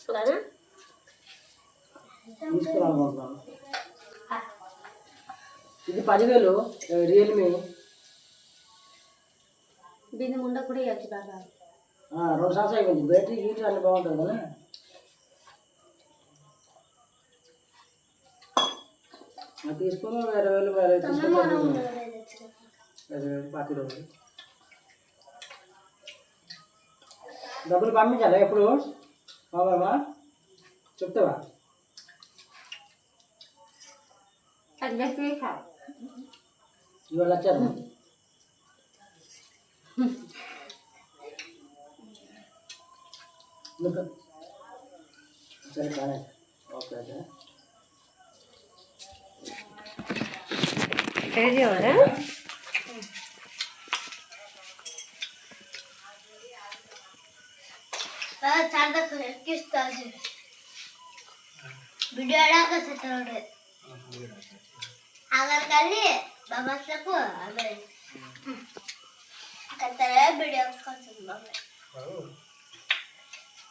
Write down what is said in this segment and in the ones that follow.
Lana? ఇది 10,000 Realme దీని ముండ కూడా ఇవ్వచ్చు బాగా 2 సంవత్సరాలు అయిపోయింది బ్యాటరీ గీటర్ అన్నీ బాగుంటుంది కదా అది తీసుకొని 20,000 తీసుకొని పాకెట్ డబ్బులు పంపించాలా ఎప్పుడు బాబా చెప్తావా ఇవాళ వచ్చారు సరే కానీ ఓకే वीडियो अगर कल बाबा सबको अगर वीडियो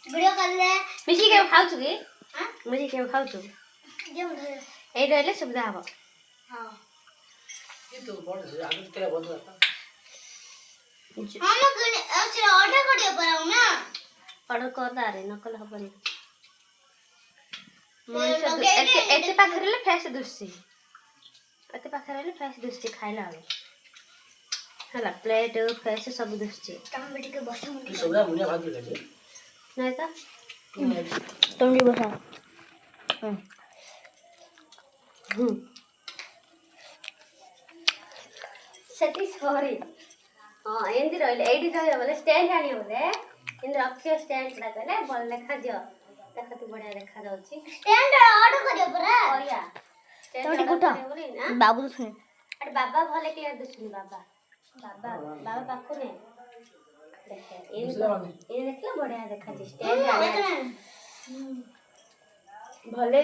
वीडियो कर ले मिशी के खाऊ चुकी मिशी के खाऊ चु ए रहले सुविधा हो हां ये तो बहुत से आगे तेरा बहुत रहता हम अच्छा ऑर्डर करियो पर ना ऑर्डर करदा रे नकल हबनी मनुष्य एते पाखरे फेस दुसी एते पाखरे फेस दुसी खाइला हला प्लेट फेस सब दुसी तम बेटी के बस की सोना मुनिया भाग ले नहीं था तुम जी बसा सती सॉरी हां एंदी रहले एडी रहले बोले स्टैंड आनी बोले इंद रखियो स्टैंड पड़ा गले बोल लेखा दियो देखत बढ़िया देखा जाउची स्टैंड ऑर्डर करियो परा ओया तोटी कुटा बाबू सुन अरे बाबा भले क्लियर दुसुनी बाबा बाबा बाबा पाखु ने देखे ये देखला बढ़िया देखा जी स्टैंड आनी भले